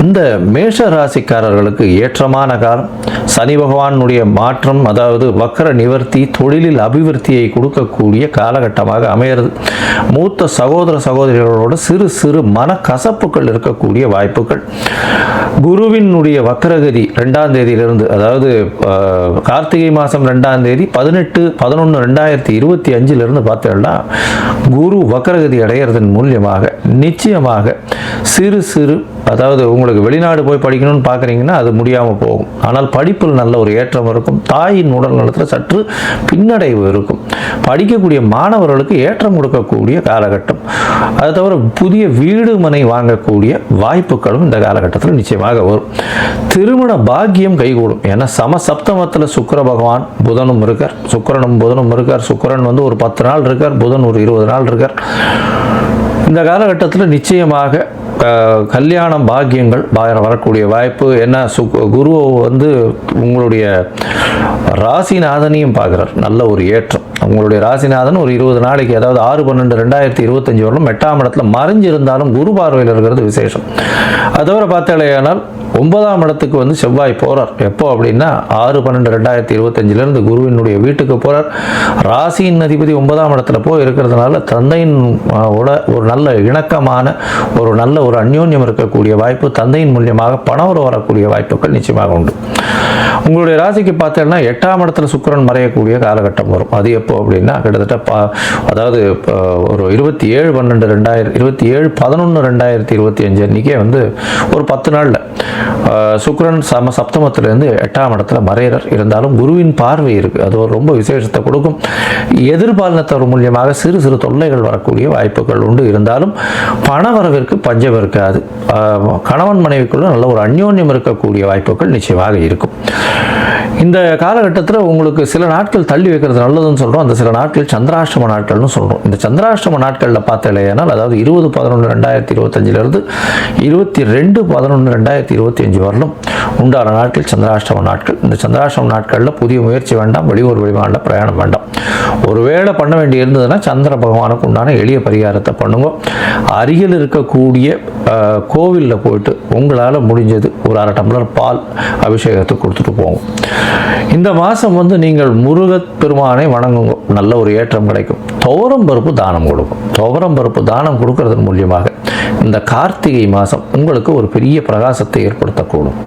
இந்த மேஷ ராசிக்காரர்களுக்கு ஏற்றமான காலம். சனி பகவானுடைய மாற்றம், அதாவது வக்கர நிவர்த்தி, தொழிலில் அபிவிருத்தியை கொடுக்கக்கூடிய காலகட்டமாக அமைகிறது. மூத்த சகோதர சகோதரிகளோடு சிறு சிறு மனக்கசப்புகள் இருக்கக்கூடிய வாய்ப்புகள். குருவினுடைய வக்கரகதி 2ஆம் தேதியிலிருந்து, அதாவது கார்த்திகை மாதம் 2ஆம் தேதி 18/11/2025 பார்த்தீங்கன்னா குரு வக்கரகதி அடைகிறதன் மூலியமாக நிச்சயமாக சிறு சிறு, அதாவது உங்களுக்கு வெளிநாடு போய் படிக்கணும்னு பார்க்குறீங்கன்னா அது முடியாமல் போகும். ஆனால் படிப்பில் நல்ல ஒரு ஏற்றம் இருக்கும். தாயின் உடல் நலத்தில் சற்று பின்னடைவு இருக்கும். படிக்கக்கூடிய மாணவர்களுக்கு ஏற்றம் கொடுக்கக்கூடிய காலகட்டம். அது தவிர புதிய வீடு மனை வாங்கக்கூடிய வாய்ப்புகளும் இந்த காலகட்டத்தில் நிச்சயமாக வரும். திருமண பாக்கியம் கைகூடும். ஏன்னா சமசப்தமத்தில் சுக்கிர பகவான் புதனும் இருக்கார், சுக்கிரனும் புதனும் இருக்கார். சுக்கிரன் ஒரு 10 நாள் இருக்கார், புதன் ஒரு 20 நாள் இருக்கார். இந்த காலகட்டத்தில் நிச்சயமாக கல்யாணம் பாக்கியங்கள் வரக்கூடிய வாய்ப்பு. ஏன்னா குரு உங்களுடைய ராசிநாதனையும் பார்க்குறார். நல்ல ஒரு ஏற்றம். உங்களுடைய ராசிநாதன் ஒரு 20 நாளைக்கு, அதாவது 6/12/2025 வரலும் 8ஆம் இடத்துல மறைஞ்சிருந்தாலும் குரு பார்வையில் இருக்கிறது விசேஷம். அது தவிர பார்த்தாலேயானால் 9ஆம் இடத்துக்கு செவ்வாய் போகிறார். எப்போ அப்படின்னா 6/12/2025 குருவினுடைய வீட்டுக்கு போகிறார். ராசியின் அதிபதி 9ஆம் இடத்துல போய் இருக்கிறதுனால தந்தையின் ஒரு நல்ல இணக்கமான ஒரு நல்ல ஒரு அந்யோன்யம் இருக்கக்கூடிய வாய்ப்பு. தந்தையின் மூலியமாக பணம் வரக்கூடிய வாய்ப்புகள் நிச்சயமாக உண்டு. உங்களுடைய ராசிக்கு பார்த்தீங்கன்னா 8ஆம் இடத்துல சுக்கிரன் மறையக்கூடிய காலகட்டம் வரும். அது எப்போ அப்படின்னா கிட்டத்தட்ட அதாவது ஒரு 27/11/2025 அன்றைக்கே ஒரு 10 நாளில் சுக்கிரன் சப்தமத்திலிருந்து 8ஆம் இடத்துல மறையிறார். இருந்தாலும் குருவின் பார்வை இருக்குது. அது ஒரு ரொம்ப விசேஷத்தை கொடுக்கும். எதிர்பாலினத்தவர் மூலியமாக சிறு சிறு தொல்லைகள் வரக்கூடிய வாய்ப்புகள் உண்டு. இருந்தாலும் பண வரவிற்கு பஞ்சம் இருக்காது. கணவன் மனைவிக்குள்ள நல்ல ஒரு அந்யோன்யம் இருக்கக்கூடிய வாய்ப்புகள் நிச்சயமாக இருக்கும். இந்த காலகட்டத்தில் உங்களுக்கு சில நாட்கள் தள்ளி வைக்கிறது நல்லதுன்னு சொல்கிறோம். அந்த சில நாட்கள் சந்திராஷ்டம நாட்கள்னு சொல்கிறோம். இந்த சந்திராஷ்டம நாட்களில் பார்த்தாலேனால், அதாவது 20/11/2025 22/11/2025 வரலும் உண்டான நாட்கள் சந்திராஷ்டம நாட்கள். இந்த சந்திராஷ்டம நாட்களில் புதிய முயற்சி வேண்டாம், வெளியூர் வெளிமாநில பிரயாணம் வேண்டாம். ஒருவேளை பண்ண வேண்டி இருந்ததுன்னா சந்திர பகவானுக்கு உண்டான எளிய பரிகாரத்தை பண்ணுங்க. அருகில் இருக்கக்கூடிய கோவிலில் போயிட்டு உங்களால் முடிஞ்சது ஒரு 1/2 டம்ளர் பால் அபிஷேகத்தை கொடுத்துட்டு போங்க. இந்த மாதம் நீங்கள் முருகப் பெருமானை வணங்குங்க. நல்ல ஒரு ஏற்றம் கிடைக்கும். துவரம் பருப்பு தானம் கொடுக்கும். துவரம் பருப்பு தானம் கொடுக்கறதன் மூலியமாக இந்த கார்த்திகை மாதம் உங்களுக்கு ஒரு பெரிய பிரகாசத்தை ஏற்படுத்தக்கூடும்.